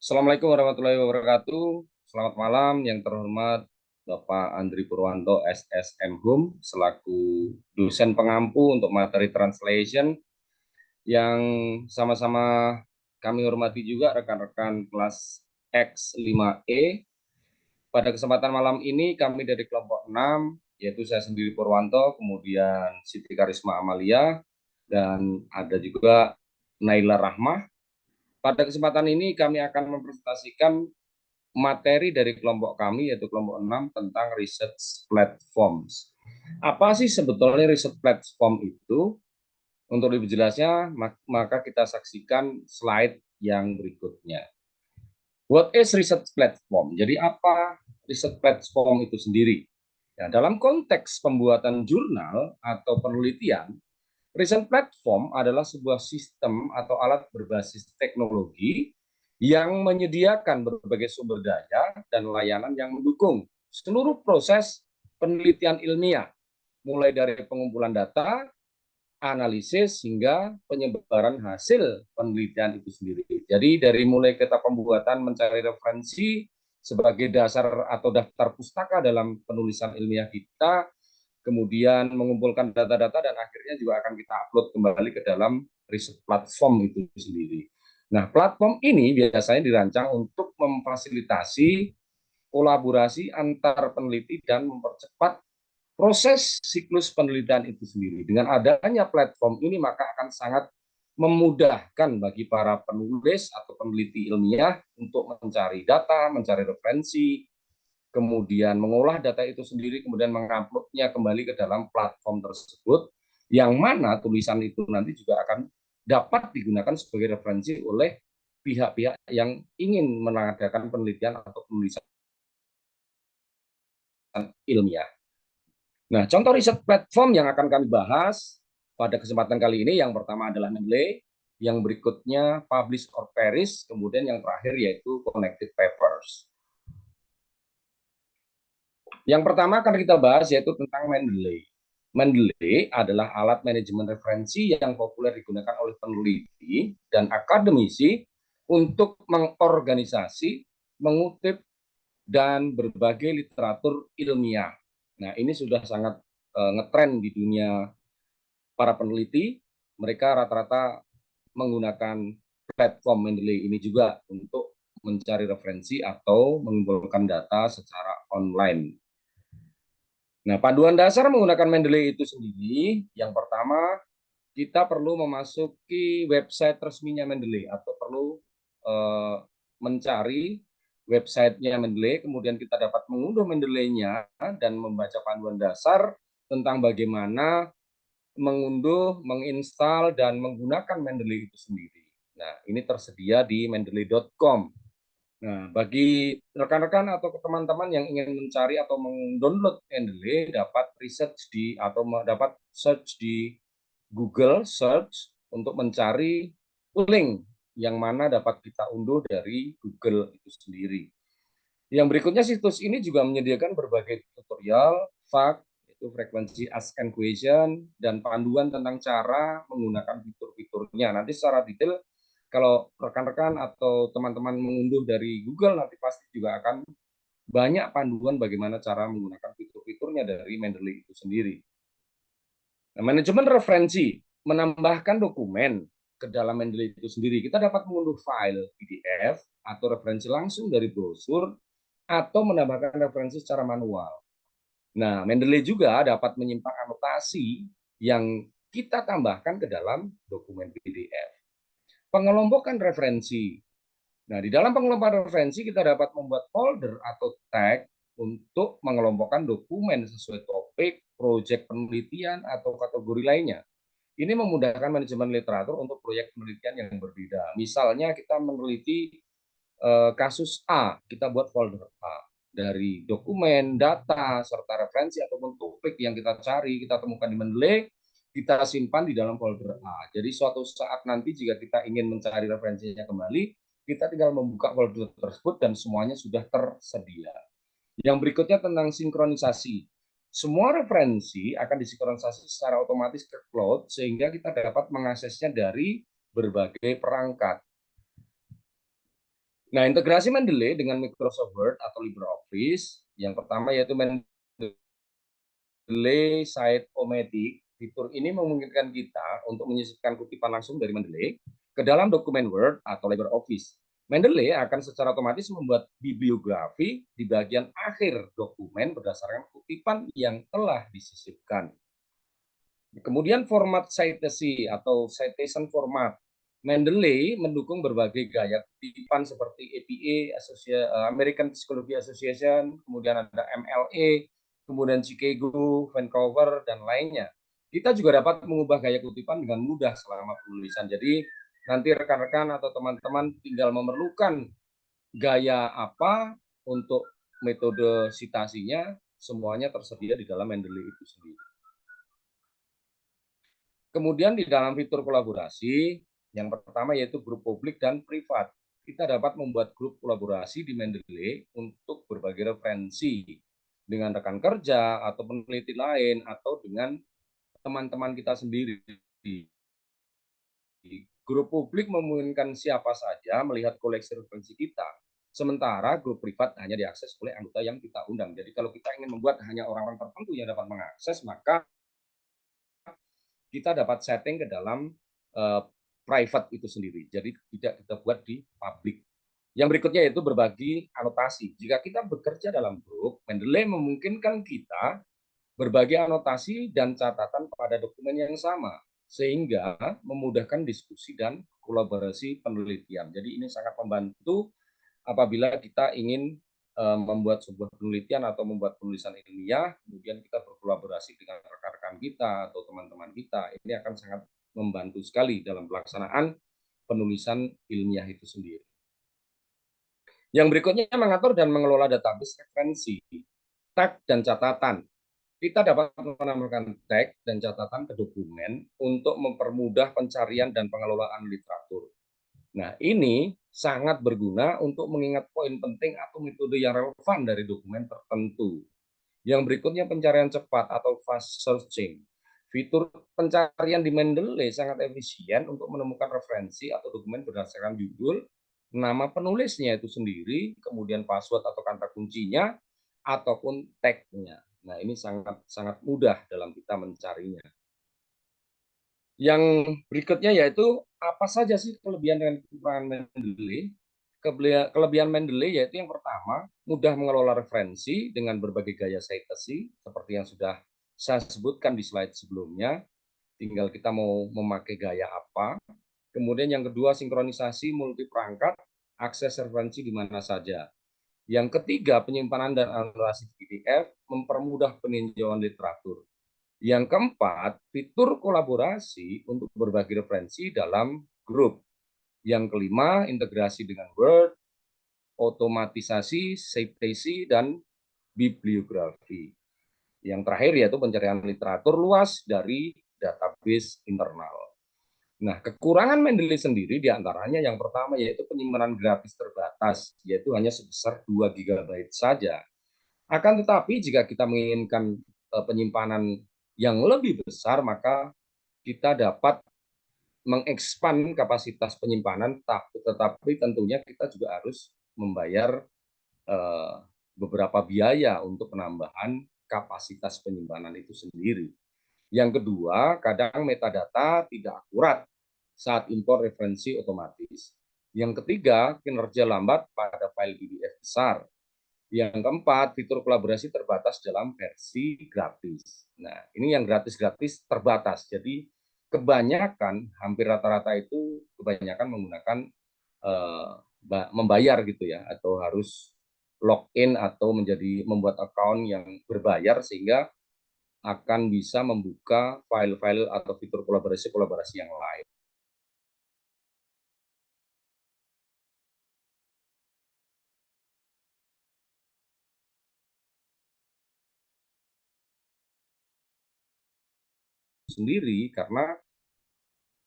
Assalamualaikum warahmatullahi wabarakatuh. Selamat malam yang terhormat Bapak Andri Purwanto SSM Hum selaku dosen pengampu untuk materi translation yang sama-sama kami hormati juga rekan-rekan kelas X5E. Pada kesempatan malam ini kami dari kelompok 6 yaitu saya sendiri Purwanto, kemudian Siti Karisma Amalia dan ada juga Naila Rahmah. Pada kesempatan ini kami akan mempresentasikan materi dari kelompok kami yaitu kelompok 6 tentang research platforms. Apa sih sebetulnya research platform itu? Untuk lebih jelasnya, maka kita saksikan slide yang berikutnya. What is research platform? Jadi apa research platform itu sendiri? Ya, dalam konteks pembuatan jurnal atau penelitian, research platform adalah sebuah sistem atau alat berbasis teknologi yang menyediakan berbagai sumber daya dan layanan yang mendukung seluruh proses penelitian ilmiah, mulai dari pengumpulan data, analisis, hingga penyebaran hasil penelitian itu sendiri. Jadi dari mulai kita pembuatan mencari referensi sebagai dasar atau daftar pustaka dalam penulisan ilmiah kita, kemudian mengumpulkan data-data dan akhirnya juga akan kita upload kembali ke dalam riset platform itu sendiri. Nah, platform ini biasanya dirancang untuk memfasilitasi kolaborasi antar peneliti dan mempercepat proses siklus penelitian itu sendiri. Dengan adanya platform ini maka akan sangat memudahkan bagi para penulis atau peneliti ilmiah untuk mencari data, mencari referensi, kemudian mengolah data itu sendiri, kemudian menguploadnya kembali ke dalam platform tersebut, yang mana tulisan itu nanti juga akan dapat digunakan sebagai referensi oleh pihak-pihak yang ingin mengadakan penelitian atau penulisan ilmiah. Nah, contoh riset platform yang akan kami bahas pada kesempatan kali ini, yang pertama adalah Mendeley, yang berikutnya Publish or Perish, kemudian yang terakhir yaitu Connected Papers. Yang pertama akan kita bahas yaitu tentang Mendeley. Mendeley adalah alat manajemen referensi yang populer digunakan oleh peneliti dan akademisi untuk mengorganisasi, mengutip, dan berbagai literatur ilmiah. Nah, ini sudah sangat ngetren di dunia para peneliti. Mereka rata-rata menggunakan platform Mendeley ini juga untuk mencari referensi atau mengumpulkan data secara online. Nah, panduan dasar menggunakan Mendeley itu sendiri, yang pertama, kita perlu memasuki website resminya Mendeley atau perlu eh, mencari websitenya Mendeley, kemudian kita dapat mengunduh Mendeley-nya dan membaca panduan dasar tentang bagaimana mengunduh, menginstal, dan menggunakan Mendeley itu sendiri. Nah, ini tersedia di mendeley.com. Nah, bagi rekan-rekan atau teman-teman yang ingin mencari atau mendownload Mendeley, dapat research di atau dapat search di Google Search untuk mencari link yang mana dapat kita unduh dari Google itu sendiri. Yang berikutnya, situs ini juga menyediakan berbagai tutorial, fakt, yaitu frekuensi ask and question, dan panduan tentang cara menggunakan fitur-fiturnya. Nanti secara detail, kalau rekan-rekan atau teman-teman mengunduh dari Google, nanti pasti juga akan banyak panduan bagaimana cara menggunakan fitur-fiturnya dari Mendeley itu sendiri. Nah, manajemen referensi menambahkan dokumen ke dalam Mendeley itu sendiri. Kita dapat mengunduh file PDF atau referensi langsung dari brosur atau menambahkan referensi secara manual. Nah, Mendeley juga dapat menyimpan anotasi yang kita tambahkan ke dalam dokumen PDF. Pengelompokan referensi. Nah, di dalam pengelompokan referensi kita dapat membuat folder atau tag untuk mengelompokkan dokumen sesuai topik, proyek penelitian, atau kategori lainnya. Ini memudahkan manajemen literatur untuk proyek penelitian yang berbeda. Misalnya kita meneliti kasus A, kita buat folder A. Dari dokumen, data, serta referensi ataupun topik yang kita cari, kita temukan di Mendeley, kita simpan di dalam folder A. Jadi suatu saat nanti jika kita ingin mencari referensinya kembali, kita tinggal membuka folder tersebut dan semuanya sudah tersedia. Yang berikutnya tentang sinkronisasi. Semua referensi akan disinkronisasi secara otomatis ke cloud sehingga kita dapat mengaksesnya dari berbagai perangkat. Nah, integrasi Mendeley dengan Microsoft Word atau LibreOffice, yang pertama yaitu Mendeley Site-O-Matic. Fitur ini memungkinkan kita untuk menyisipkan kutipan langsung dari Mendeley ke dalam dokumen Word atau LibreOffice. Mendeley akan secara otomatis membuat bibliografi di bagian akhir dokumen berdasarkan kutipan yang telah disisipkan. Kemudian format citation atau citation format. Mendeley mendukung berbagai gaya kutipan seperti APA, American Psychology Association, kemudian ada MLA, kemudian Chicago, Vancouver, dan lainnya. Kita juga dapat mengubah gaya kutipan dengan mudah selama penulisan. Jadi nanti rekan-rekan atau teman-teman tinggal memerlukan gaya apa untuk metode citasinya, semuanya tersedia di dalam Mendeley itu sendiri. Kemudian di dalam fitur kolaborasi, yang pertama yaitu grup publik dan privat. Kita dapat membuat grup kolaborasi di Mendeley untuk berbagai referensi dengan rekan kerja atau peneliti lain atau dengan teman-teman kita sendiri. Grup publik memungkinkan siapa saja melihat koleksi referensi kita, sementara grup privat hanya diakses oleh anggota yang kita undang. Jadi kalau kita ingin membuat hanya orang-orang tertentu yang dapat mengakses, maka kita dapat setting ke dalam private itu sendiri. Jadi tidak kita buat di publik. Yang berikutnya yaitu berbagi anotasi. Jika kita bekerja dalam grup, Mendeley memungkinkan kita berbagi anotasi dan catatan pada dokumen yang sama, sehingga memudahkan diskusi dan kolaborasi penelitian. Jadi ini sangat membantu apabila kita ingin membuat sebuah penelitian atau membuat tulisan ilmiah, kemudian kita berkolaborasi dengan rekan-rekan kita atau teman-teman kita, ini akan sangat membantu sekali dalam pelaksanaan penulisan ilmiah itu sendiri. Yang berikutnya mengatur dan mengelola database referensi, tag dan catatan. Kita dapat menambahkan tag dan catatan ke dokumen untuk mempermudah pencarian dan pengelolaan literatur. Nah, ini sangat berguna untuk mengingat poin penting atau metode yang relevan dari dokumen tertentu. Yang berikutnya pencarian cepat atau fast searching. Fitur pencarian di Mendeley sangat efisien untuk menemukan referensi atau dokumen berdasarkan judul, nama penulisnya itu sendiri, kemudian password atau kata kuncinya, ataupun tag-nya. Nah, ini sangat mudah dalam kita mencarinya. Yang berikutnya yaitu apa saja sih kelebihan dan kekurangan Mendeley? Kelebihan Mendeley yaitu yang pertama, mudah mengelola referensi dengan berbagai gaya citasi seperti yang sudah saya sebutkan di slide sebelumnya. Tinggal kita mau memakai gaya apa. Kemudian yang kedua, sinkronisasi multi perangkat, akses referensi di mana saja. Yang ketiga, penyimpanan dan analisasi PDF mempermudah peninjauan literatur. Yang keempat, fitur kolaborasi untuk berbagi referensi dalam grup. Yang kelima, integrasi dengan Word, otomatisasi, citasi, dan bibliografi. Yang terakhir yaitu pencarian literatur luas dari database internal. Nah, kekurangan Mendeley sendiri diantaranya yang pertama yaitu penyimpanan gratis terbatas, yaitu hanya sebesar 2 GB saja. Akan tetapi jika kita menginginkan penyimpanan yang lebih besar, maka kita dapat mengekspan kapasitas penyimpanan, tetapi tentunya kita juga harus membayar beberapa biaya untuk penambahan kapasitas penyimpanan itu sendiri. Yang kedua, kadang metadata tidak akurat saat impor referensi otomatis. Yang ketiga, kinerja lambat pada file PDF besar. Yang keempat, fitur kolaborasi terbatas dalam versi gratis. Nah, ini yang gratis-gratis terbatas. Jadi kebanyakan, hampir rata-rata itu kebanyakan menggunakan membayar gitu ya, atau harus login atau membuat account yang berbayar sehingga akan bisa membuka file-file atau fitur kolaborasi-kolaborasi yang lain. Sendiri karena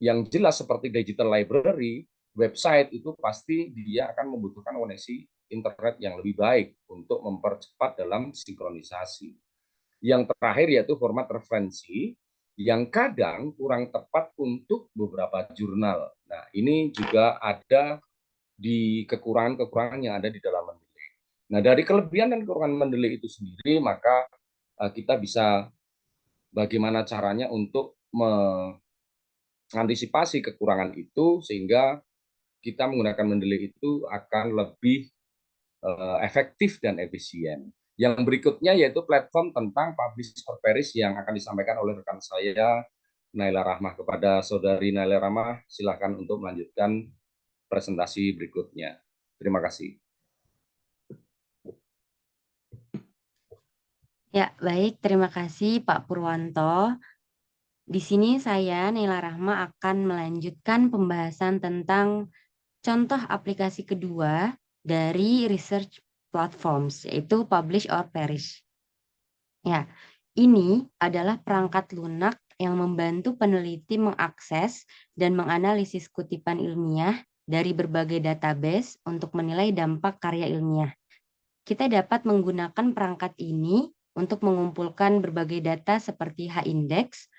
yang jelas seperti digital library, website itu pasti dia akan membutuhkan koneksi internet yang lebih baik untuk mempercepat dalam sinkronisasi. Yang terakhir yaitu format referensi yang kadang kurang tepat untuk beberapa jurnal. Nah, ini juga ada di kekurangan-kekurangan yang ada di dalam Mendeley. Nah, dari kelebihan dan kekurangan Mendeley itu sendiri, maka kita bisa bagaimana caranya untuk mengantisipasi kekurangan itu sehingga kita menggunakan Mendeley itu akan lebih efektif dan efisien. Yang berikutnya yaitu platform tentang publish or perish yang akan disampaikan oleh rekan saya Naila Rahmah. Kepada saudari Naila Rahmah, silakan untuk melanjutkan presentasi berikutnya. Terima kasih. Ya, baik. Terima kasih Pak Purwanto. Di sini saya, Naila Rahma, akan melanjutkan pembahasan tentang contoh aplikasi kedua dari research platforms, yaitu Publish or Perish. Ya, ini adalah perangkat lunak yang membantu peneliti mengakses dan menganalisis kutipan ilmiah dari berbagai database untuk menilai dampak karya ilmiah. Kita dapat menggunakan perangkat ini untuk mengumpulkan berbagai data seperti H-index,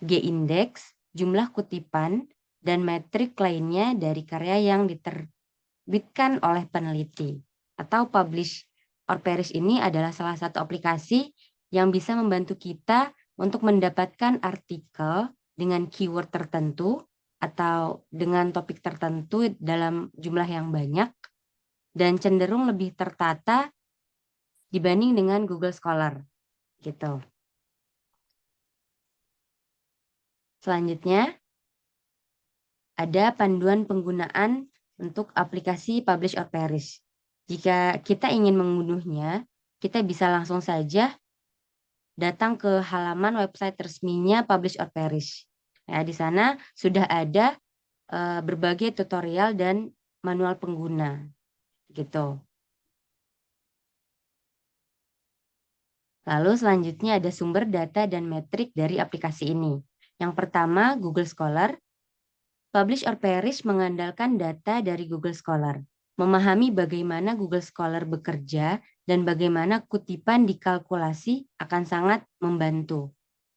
G-index, jumlah kutipan, dan metrik lainnya dari karya yang diterbitkan oleh peneliti. Atau Publish or Perish ini adalah salah satu aplikasi yang bisa membantu kita untuk mendapatkan artikel dengan keyword tertentu atau dengan topik tertentu dalam jumlah yang banyak dan cenderung lebih tertata dibanding dengan Google Scholar gitu. Selanjutnya ada panduan penggunaan untuk aplikasi Publish or Perish. Jika kita ingin mengunduhnya, kita bisa langsung saja datang ke halaman website resminya Publish or Perish. Ya, di sana sudah ada berbagai tutorial dan manual pengguna gitu. Lalu selanjutnya ada sumber data dan metrik dari aplikasi ini. Yang pertama, Google Scholar. Publish or Perish mengandalkan data dari Google Scholar. Memahami bagaimana Google Scholar bekerja dan bagaimana kutipan dikalkulasi akan sangat membantu.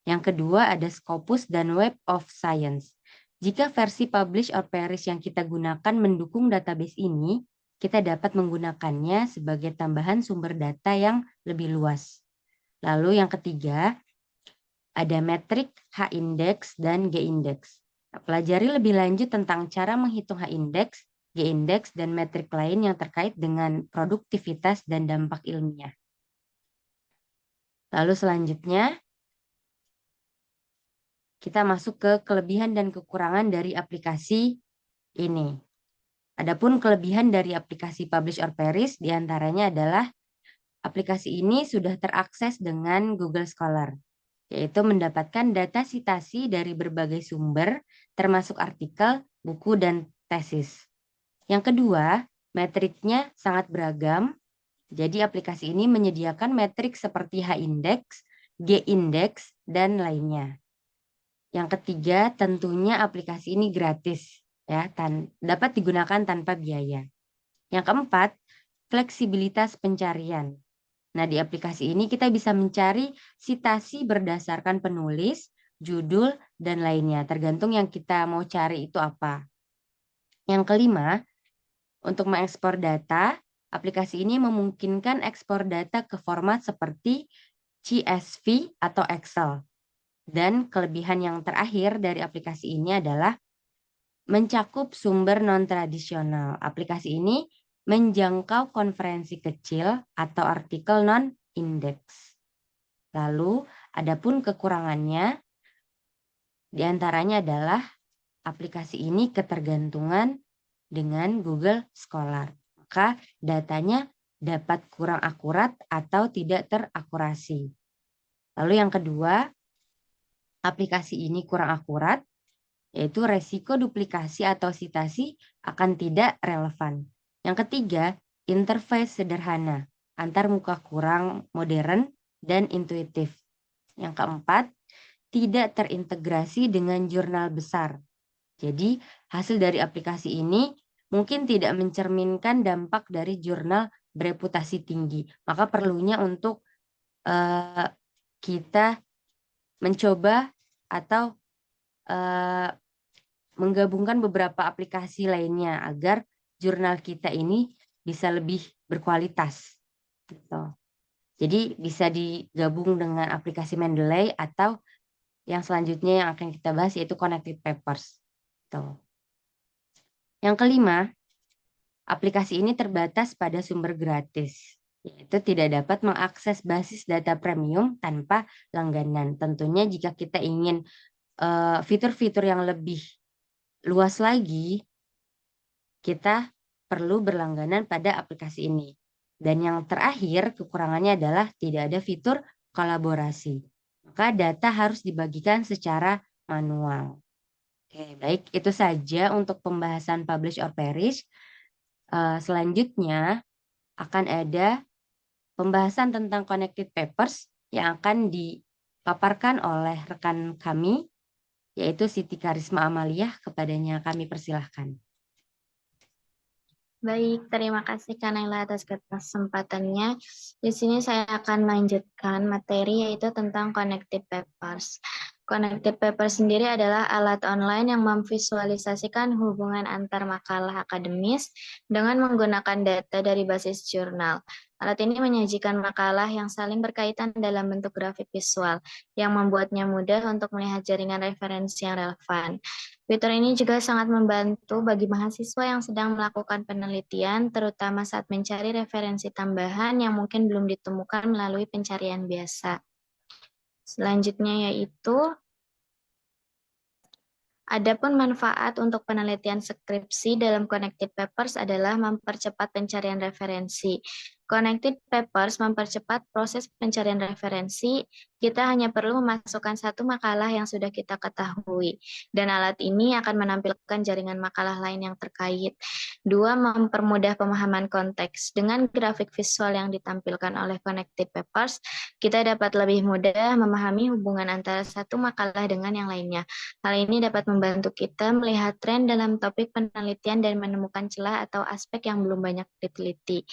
Yang kedua ada Scopus dan Web of Science. Jika versi Publish or Perish yang kita gunakan mendukung database ini, kita dapat menggunakannya sebagai tambahan sumber data yang lebih luas. Lalu yang ketiga, ada metrik H-index dan G-index. Pelajari lebih lanjut tentang cara menghitung H-index, G-index, dan metrik lain yang terkait dengan produktivitas dan dampak ilmiah. Lalu selanjutnya, kita masuk ke kelebihan dan kekurangan dari aplikasi ini. Adapun kelebihan dari aplikasi Publish or Perish diantaranya adalah aplikasi ini sudah terakses dengan Google Scholar, yaitu mendapatkan data sitasi dari berbagai sumber, termasuk artikel, buku, dan tesis. Yang kedua, metriknya sangat beragam. Jadi aplikasi ini menyediakan metrik seperti H-index, G-index, dan lainnya. Yang ketiga, tentunya aplikasi ini gratis, ya, dapat digunakan tanpa biaya. Yang keempat, fleksibilitas pencarian. Nah, di aplikasi ini kita bisa mencari sitasi berdasarkan penulis, judul, dan lainnya, tergantung yang kita mau cari itu apa. Yang kelima, untuk mengekspor data, aplikasi ini memungkinkan ekspor data ke format seperti CSV atau Excel. Dan kelebihan yang terakhir dari aplikasi ini adalah mencakup sumber non-tradisional. Aplikasi ini menjangkau konferensi kecil atau artikel non-indeks. Lalu, adapun kekurangannya, diantaranya adalah aplikasi ini ketergantungan dengan Google Scholar. Maka datanya dapat kurang akurat atau tidak terakurasi. Lalu yang kedua, aplikasi ini kurang akurat, yaitu resiko duplikasi atau sitasi akan tidak relevan. Yang ketiga, interface sederhana, antar muka kurang modern dan intuitif. Yang keempat, tidak terintegrasi dengan jurnal besar. Jadi, hasil dari aplikasi ini mungkin tidak mencerminkan dampak dari jurnal bereputasi tinggi. Maka perlunya untuk kita mencoba atau menggabungkan beberapa aplikasi lainnya agar jurnal kita ini bisa lebih berkualitas gitu. Jadi bisa digabung dengan aplikasi Mendeley atau yang selanjutnya yang akan kita bahas yaitu Connected Papers. Tuh. Yang kelima, aplikasi ini terbatas pada sumber gratis, yaitu tidak dapat mengakses basis data premium tanpa langganan. Tentunya jika kita ingin fitur-fitur yang lebih luas lagi, kita perlu berlangganan pada aplikasi ini. Dan yang terakhir, kekurangannya adalah tidak ada fitur kolaborasi. Maka data harus dibagikan secara manual. Oke, baik, itu saja untuk pembahasan publish or perish. Selanjutnya akan ada pembahasan tentang connected papers yang akan dipaparkan oleh rekan kami, yaitu Siti Karisma Amalia. Kepadanya kami persilahkan. Baik, terima kasih Kak Naila atas kesempatannya. Di sini saya akan melanjutkan materi yaitu tentang Connected Papers. Connected Papers sendiri adalah alat online yang memvisualisasikan hubungan antar makalah akademis dengan menggunakan data dari basis jurnal. Alat ini menyajikan makalah yang saling berkaitan dalam bentuk grafik visual, yang membuatnya mudah untuk melihat jaringan referensi yang relevan. Fitur ini juga sangat membantu bagi mahasiswa yang sedang melakukan penelitian, terutama saat mencari referensi tambahan yang mungkin belum ditemukan melalui pencarian biasa. Selanjutnya yaitu adapun manfaat untuk penelitian skripsi dalam Connected Papers adalah mempercepat pencarian referensi. Connected Papers mempercepat proses pencarian referensi. Kita hanya perlu memasukkan satu makalah yang sudah kita ketahui, dan alat ini akan menampilkan jaringan makalah lain yang terkait. Dua, mempermudah pemahaman konteks. Dengan grafik visual yang ditampilkan oleh Connected Papers, kita dapat lebih mudah memahami hubungan antara satu makalah dengan yang lainnya. Hal ini dapat membantu kita melihat tren dalam topik penelitian dan menemukan celah atau aspek yang belum banyak diteliti.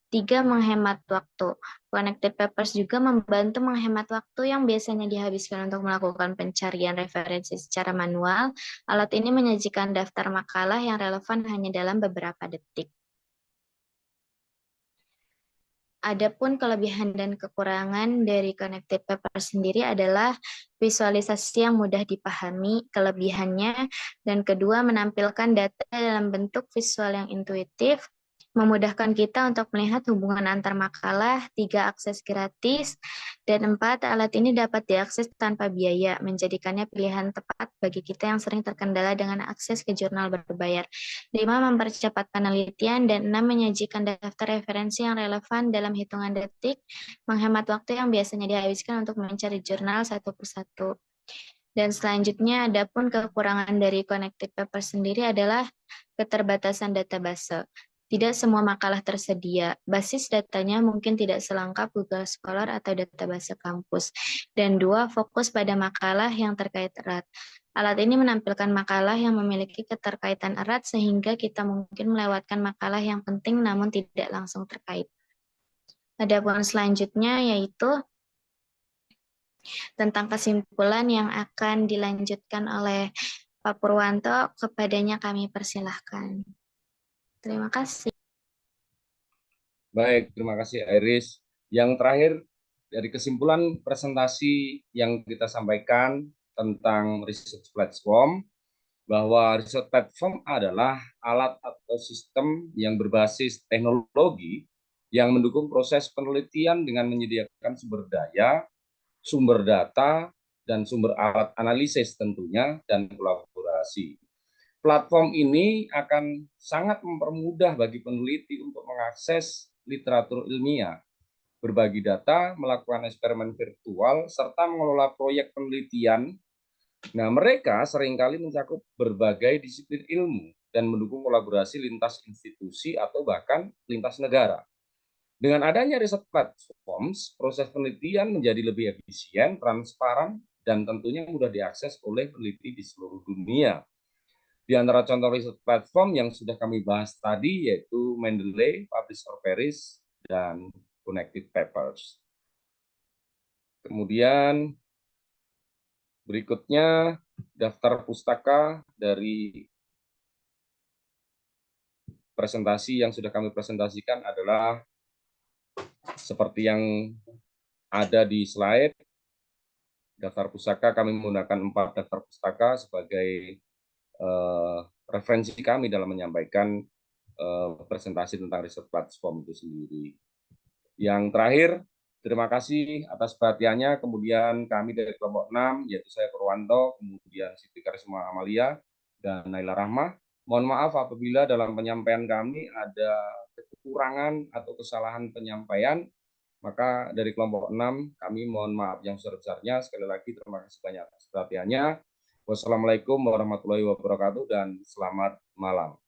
Tiga, menghemat waktu. Connected Papers juga membantu menghemat waktu yang biasanya dihabiskan untuk melakukan pencarian referensi secara manual. Alat ini menyajikan daftar makalah yang relevan hanya dalam beberapa detik. Adapun kelebihan dan kekurangan dari Connected Papers sendiri adalah visualisasi yang mudah dipahami, kelebihannya, dan kedua menampilkan data dalam bentuk visual yang intuitif, memudahkan kita untuk melihat hubungan antar makalah, 3, akses gratis, dan 4, alat ini dapat diakses tanpa biaya, menjadikannya pilihan tepat bagi kita yang sering terkendala dengan akses ke jurnal berbayar. 5, mempercepat penelitian, dan 6, menyajikan daftar referensi yang relevan dalam hitungan detik, menghemat waktu yang biasanya dihabiskan untuk mencari jurnal satu persatu. Dan selanjutnya, adapun kekurangan dari Connected Papers sendiri adalah keterbatasan database. Tidak semua makalah tersedia. Basis datanya mungkin tidak selengkap Google Scholar atau database kampus. Dan 2, fokus pada makalah yang terkait erat. Alat ini menampilkan makalah yang memiliki keterkaitan erat sehingga kita mungkin melewatkan makalah yang penting namun tidak langsung terkait. Adapun selanjutnya yaitu tentang kesimpulan yang akan dilanjutkan oleh Pak Purwanto, kepadanya kami persilahkan. Terima kasih. Baik, terima kasih Iris. Yang terakhir, dari kesimpulan presentasi yang kita sampaikan tentang research platform, bahwa research platform adalah alat atau sistem yang berbasis teknologi yang mendukung proses penelitian dengan menyediakan sumber daya, sumber data, dan sumber alat analisis tentunya, dan kolaborasi. Platform ini akan sangat mempermudah bagi peneliti untuk mengakses literatur ilmiah, berbagi data, melakukan eksperimen virtual, serta mengelola proyek penelitian. Nah, mereka seringkali mencakup berbagai disiplin ilmu dan mendukung kolaborasi lintas institusi atau bahkan lintas negara. Dengan adanya riset platforms, proses penelitian menjadi lebih efisien, transparan, dan tentunya mudah diakses oleh peneliti di seluruh dunia. Di antara contoh riset platform yang sudah kami bahas tadi yaitu Mendeley, Publish or Perish, dan Connected Papers. Kemudian berikutnya daftar pustaka dari presentasi yang sudah kami presentasikan adalah seperti yang ada di slide. Daftar pustaka kami menggunakan 4 daftar pustaka sebagai referensi kami dalam menyampaikan presentasi tentang riset platform itu sendiri. Yang terakhir, terima kasih atas perhatiannya. Kemudian kami dari kelompok 6, yaitu saya Purwanto, kemudian Siti Karisma Amalia, dan Naila Rahmah. Mohon maaf apabila dalam penyampaian kami ada kekurangan atau kesalahan penyampaian. Maka dari kelompok 6, kami mohon maaf yang sebesar-besarnya. Sekali lagi terima kasih banyak atas perhatiannya. Wassalamualaikum warahmatullahi wabarakatuh dan selamat malam.